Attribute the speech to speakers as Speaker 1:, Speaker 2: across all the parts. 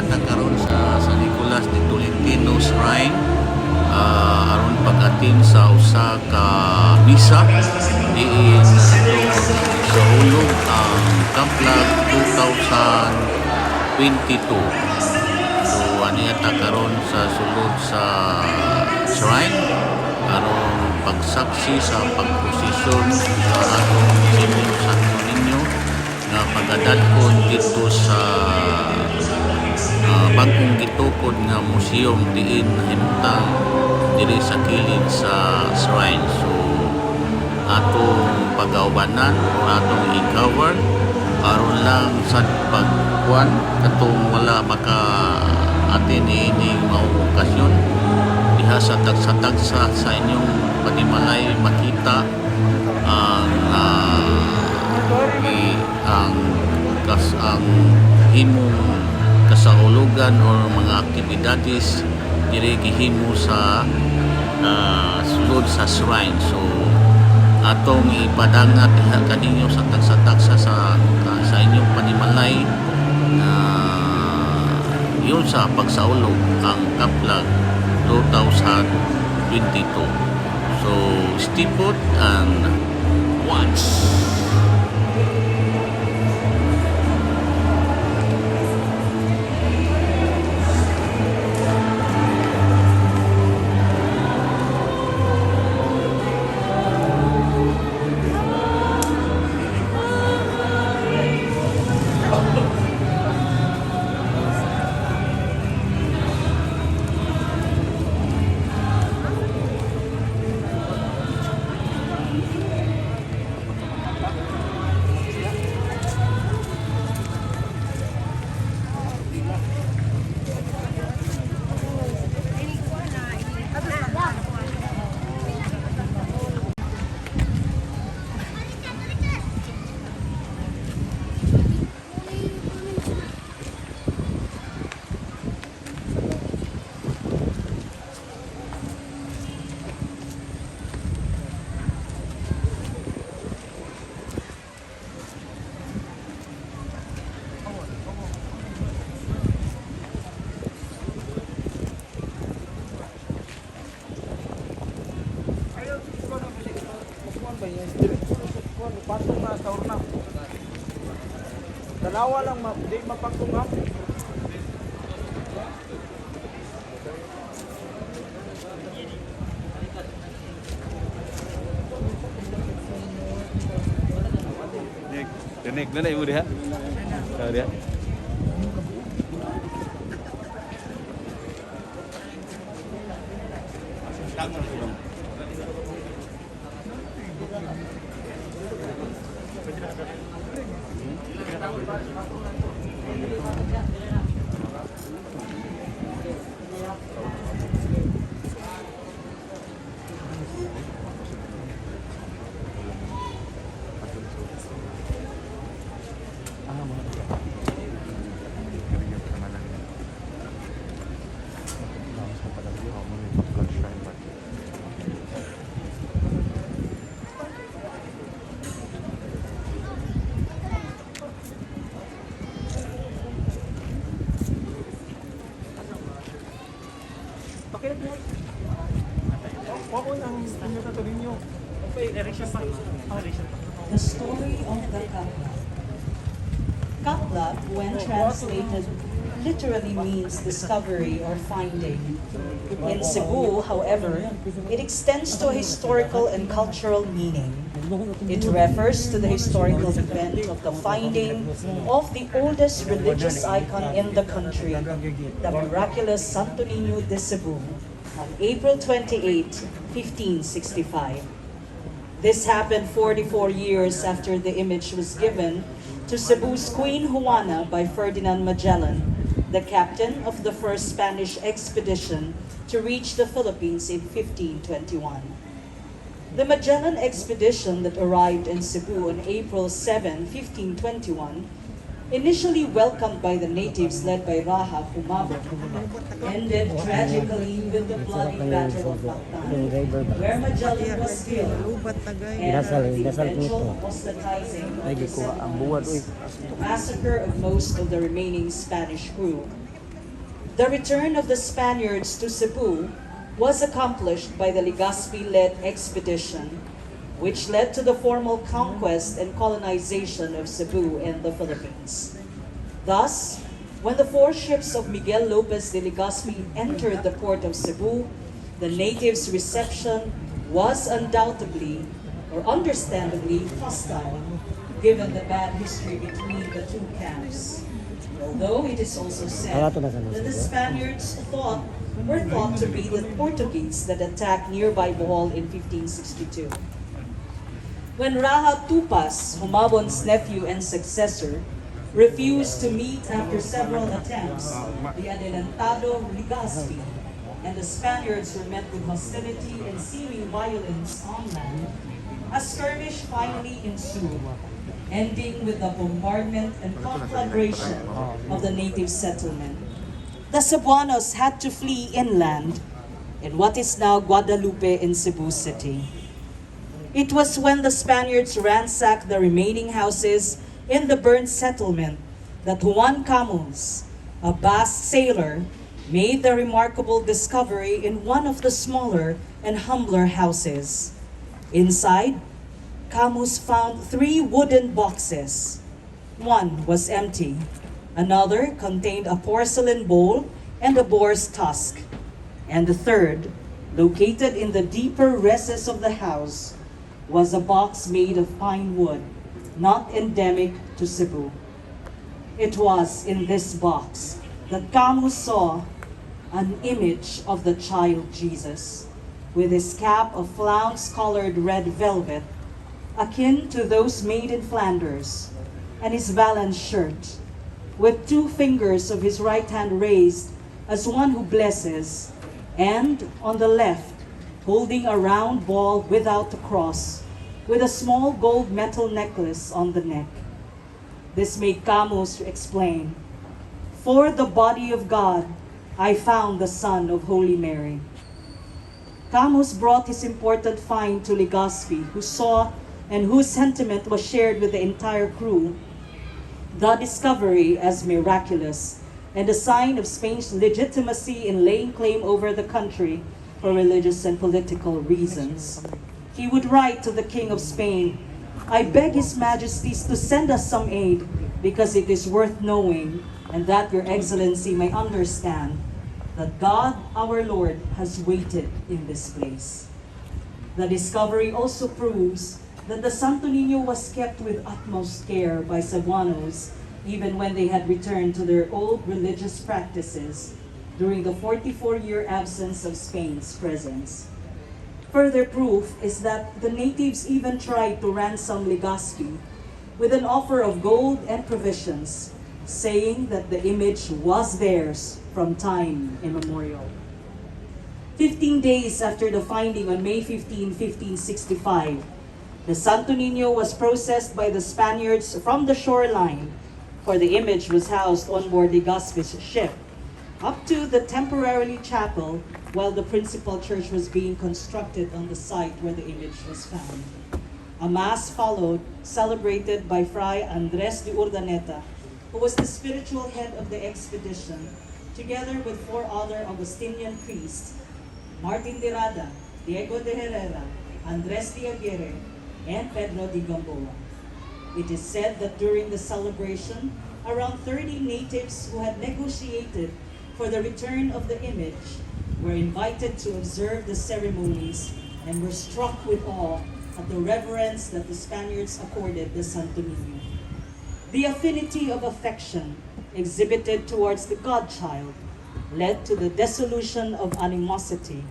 Speaker 1: Aniata karon sa San Nicolas de Tolentino Shrine aron pag-atin sa usa ka misa diin sa hulog ang Kaplag 2022. So aniata karon sa sulod sa shrine aron pagsaksi sa pagposisyon sa atong Simon Santo Niño nga pagadalhon dito sa bagong gitukod nga museum diin himtang diri sa kilid sa shrine. So atong pag-aubanan o atong i-cover aron lang sa pagkuan katong wala maka atin ining maong okasyon diha sa tagsa-tagsa sa inyong panimalay makita ang himong kasaulugan o mga aktibidades diri gihimo sa sulod sa shrine. So atong ipadangat diha kaninyo sa tagsa-tagsa sa inyong panimalay yun sa pagsaulog ang Kaplag 2022. So stay put and watch.
Speaker 2: Dalawa lang di mapagtungam.
Speaker 3: Denek na ibu dia. Tahu dia.
Speaker 4: The story of the Kaplag. Kaplag, when translated, literally means discovery or finding. In Cebu, however, it extends to a historical and cultural meaning. It refers to the historical event of the finding of the oldest religious icon in the country, the miraculous Santo Niño de Cebu, on April 28, 1565. This happened 44 years after the image was given to Cebu's Queen Juana by Ferdinand Magellan, the captain of the first Spanish expedition to reach the Philippines in 1521. The Magellan expedition that arrived in Cebu on April 7, 1521, initially welcomed by the natives led by Raha Humabon, ended tragically with the bloody Battle of Mactan, where Magellan was killed, and the eventual apostatizing of the massacre of most of the remaining Spanish crew. The return of the Spaniards to Cebu was accomplished by the Legazpi-led expedition, which led to the formal conquest and colonization of Cebu and the Philippines. Thus, when the four ships of Miguel Lopez de Legazpi entered the port of Cebu, the natives' reception was undoubtedly or understandably hostile, given the bad history between the two camps. Although it is also said that the Spaniards were thought to be the Portuguese that attacked nearby Bohol in 1562. When Raja Tupas, Humabon's nephew and successor, refused to meet after several attempts, the Adelantado Legazpi and the Spaniards were met with hostility and seeming violence on land, a skirmish finally ensued, ending with the bombardment and conflagration of the native settlement. The Cebuanos had to flee inland in what is now Guadalupe in Cebu City. It was when the Spaniards ransacked the remaining houses in the burned settlement that Juan Camus, a Basque sailor, made the remarkable discovery in one of the smaller and humbler houses. Inside, Camus found 3 wooden boxes. One was empty. Another contained a porcelain bowl and a boar's tusk. And the third, located in the deeper recess of the house, was a box made of pine wood, not endemic to Cebu. It was in this box that Camus saw an image of the child Jesus, with his cap of flounce-colored red velvet, akin to those made in Flanders, and his Valance shirt, with 2 fingers of his right hand raised as one who blesses, and on the left, holding a round ball without a cross, with a small gold metal necklace on the neck. This made Camus explain, "For the body of God, I found the Son of Holy Mary." Camus brought his important find to Legazpi, who saw and whose sentiment was shared with the entire crew, the discovery as miraculous and a sign of Spain's legitimacy in laying claim over the country for religious and political reasons. He would write to the King of Spain, "I beg His Majesties to send us some aid, because it is worth knowing, and that your Excellency may understand, that God our Lord has waited in this place." The discovery also proves that the Santo Niño was kept with utmost care by Cebuanos, even when they had returned to their old religious practices during the 44-year absence of Spain's presence. Further proof is that the natives even tried to ransom Legazpi with an offer of gold and provisions, saying that the image was theirs from time immemorial. 15 days after the finding on May 15, 1565, the Santo Niño was processed by the Spaniards from the shoreline, for the image was housed on board Legazpi's ship, up to the temporarily chapel while the principal church was being constructed on the site where the image was found. A mass followed, celebrated by Fray Andres de Urdaneta, who was the spiritual head of the expedition, together with 4 other Augustinian priests, Martin de Rada, Diego de Herrera, Andres de Aguirre, and Pedro de Gamboa. It is said that during the celebration, around 30 natives who had negotiated for the return of the image were invited to observe the ceremonies and were struck with awe at the reverence that the Spaniards accorded the Santo Niño. The affinity of affection exhibited towards the God-child led to the dissolution of animosity,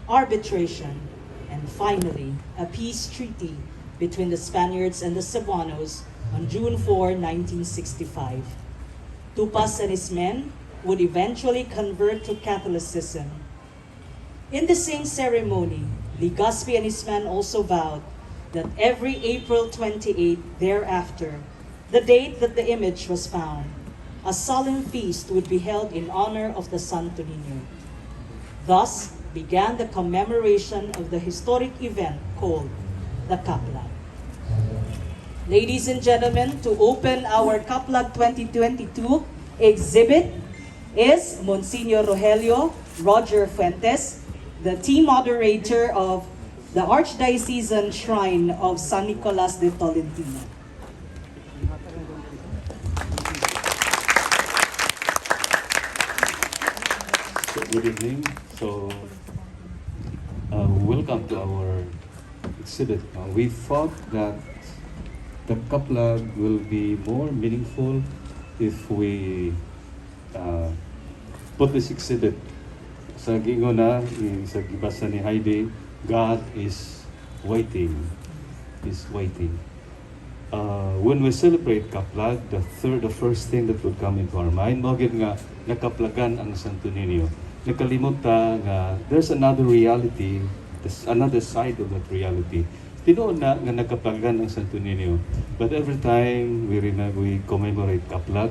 Speaker 4: arbitration, and finally, a peace treaty between the Spaniards and the Cebuanos on June 4, 1965. Tupas and his men would eventually convert to Catholicism. In the same ceremony, Legazpi and his men also vowed that every April 28 thereafter, the date that the image was found, a solemn feast would be held in honor of the Santo Niño. Thus began the commemoration of the historic event called the Kaplag. Ladies and gentlemen, to open our Kaplag 2022 exhibit, is Monsignor Rogelio Roger Fuentes, the team moderator of the Archdiocesan Shrine of San Nicolas de Tolentino.
Speaker 5: Good evening. Welcome to our exhibit. We thought that the Kaplag will be more meaningful if we put this exhibit sa gingon na sa gibasa ni Heidi, God is waiting. Is waiting. When we celebrate Kaplag, the first thing that would come into our mind, magid nga nakaplagan ang Santo Niño. Nakalimot ta nga there's another reality, there's another side of that reality. Tinuod na nga nakaplagan ang Santo Niño. But every time we commemorate Kaplag,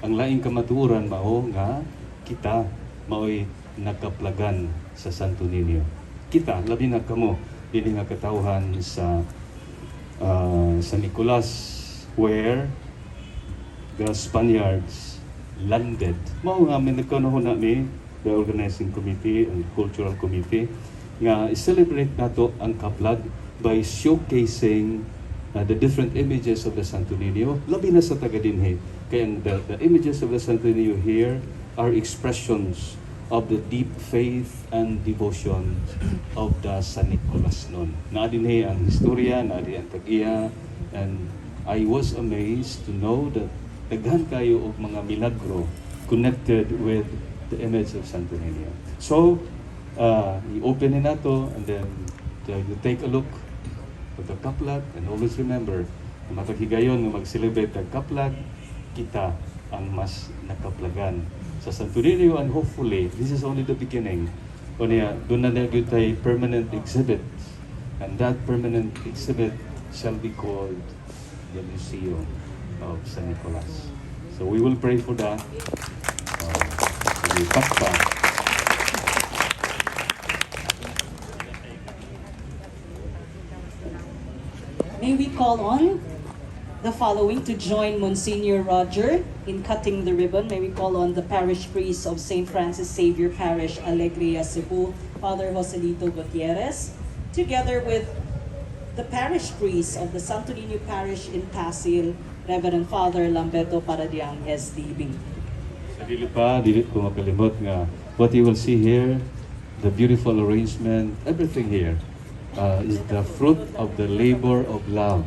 Speaker 5: ang laing kamatuoran mao nga kita mao'y nakaplagan sa Santo Niño. Kita, labi na kamo, dili nga katawhan sa San Nicolas, where the Spaniards landed. Mao nga may nagkaroon na ni the organizing committee and cultural committee nga i-celebrate nato ang Kaplag by showcasing the different images of the Santo Niño. Labi na sa taga-dinhi. Kaya the images of the Santo Niño here are expressions of the deep faith and devotion of the San Nicolas noon. Naadinhi ang historia, naadinhi ang tag-iya, and I was amazed to know that daghan kayo og mga milagro connected with the image of Santo Niño. So, i-open na nato and then you take a look at the Kaplag and always remember, matag higayon nga mag-celebrate ang Kaplag, kita ang mas nakaplagan sa Santo Niño, and hopefully this is only the beginning. O niya, doon na nagyod tayo permanent exhibit, and that permanent exhibit shall be called the Museum of San Nicolas. So we will pray for that.
Speaker 4: May we call on the following to join Monsignor Roger in cutting the ribbon. May we call on the parish priest of St. Francis Xavier Parish, Alegria, Cebu, Father Joselito Gutierrez, together with the parish priest of the Santo Niño Parish in Pasil, Reverend Father Lamberto Paradiang, SDB.
Speaker 5: Sa dili ko makalimot nga what you will see here, the beautiful arrangement, everything here is the fruit of the labor of love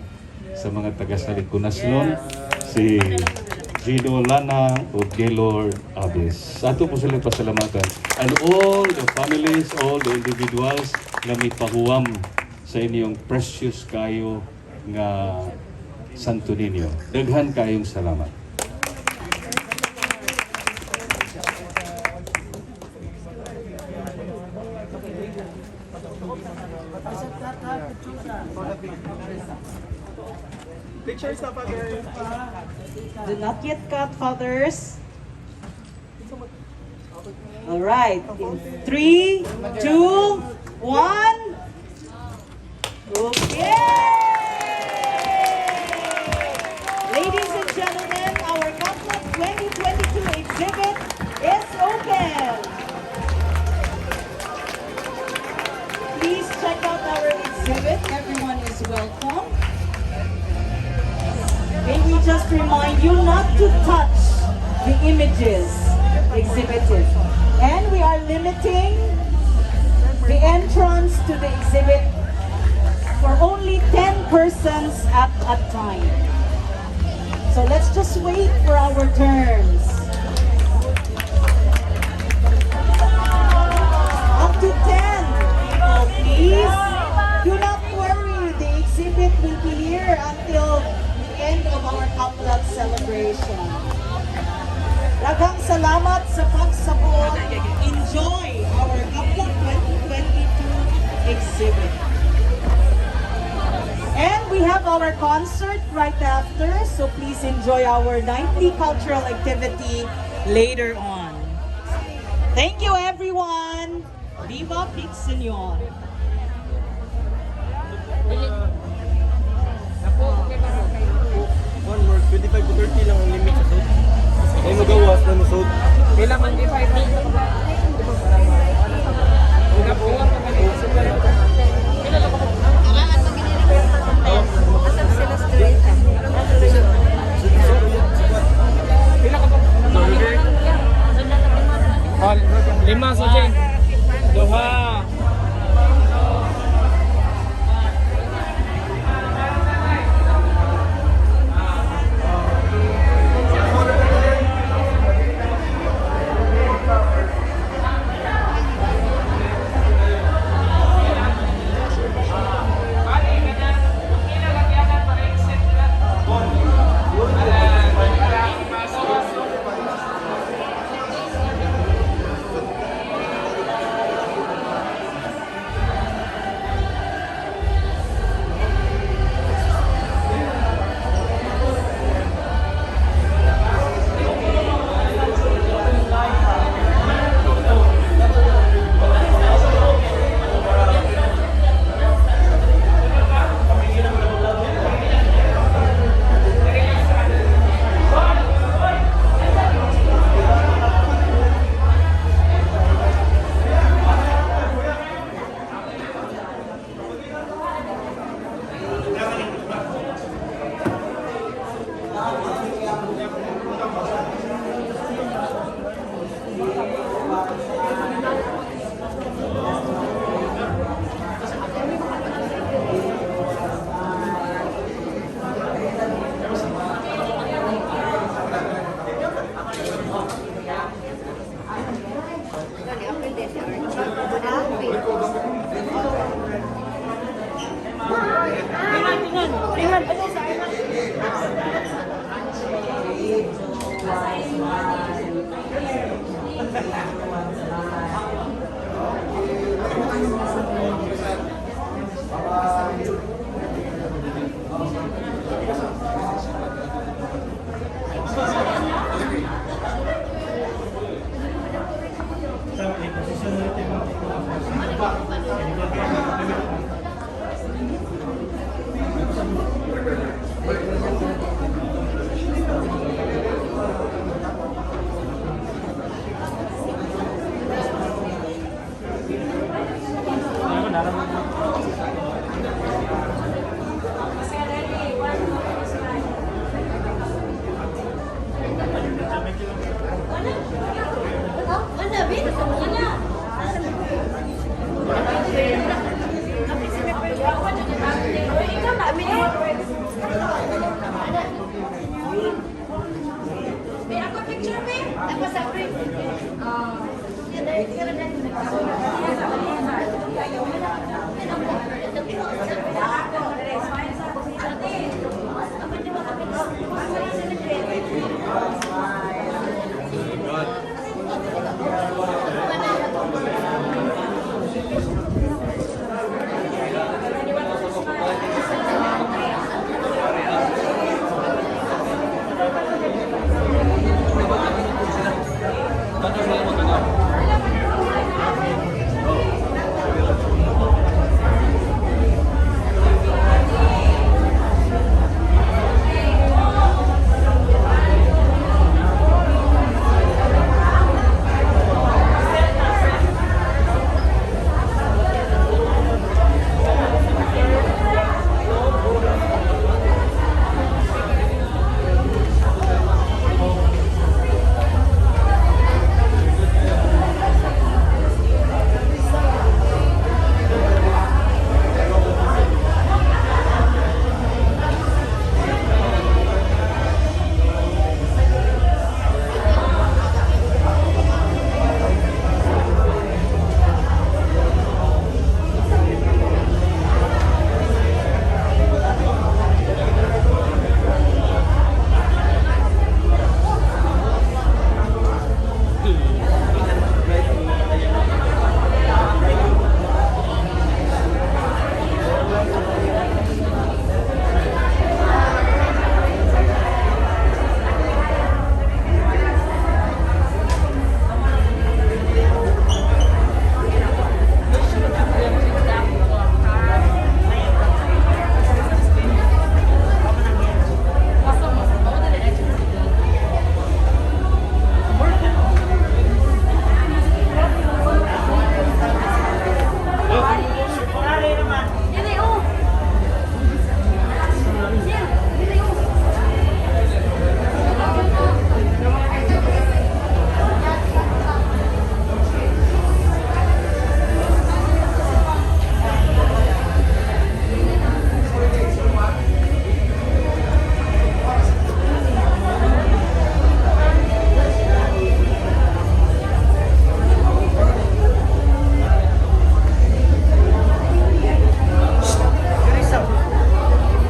Speaker 5: sa mga taga-Salikunaslon, si Gino Lana o Gaylord Abes. Sa ato po sila pasalamatan. And all the families, all the individuals na may pahuwam sa inyong precious kayo nga Santo Niño. Daghan kayong salamat.
Speaker 2: Pictures na, Father.
Speaker 4: Do not yet cut, fathers. All right. In 3, 2, 1. Okay. Ladies and gentlemen, our Kaplag 2022 exhibit is open. Please check out our exhibit. Everyone is welcome. May we just remind you not to touch the images exhibited. And we are limiting the entrance to the exhibit for only 10 persons at a time. So let's just wait for our turns. Up to 10 people, please. Do not worry, the exhibit will be here until end of our Kaplag celebration. Daghang salamat sa pagsabot. Enjoy our Kaplag 2022 exhibit. And we have our concert right after, so please enjoy our nightly cultural activity later on. Thank you, everyone. Viva Big Senor.
Speaker 2: One more, 25 to 30 lang ang limit sa suit. Ay magawas na no suit. Bilang ang invite. Nabuwan pa kanina sa pala.
Speaker 6: Kailangan pag ginilipat ng content. Asan sila straight?
Speaker 2: Pila ka pa? Oh, 5 sa Jane. 2.
Speaker 6: May ako picture, may? Tapos sa print. Yan, dahil ka na dahil.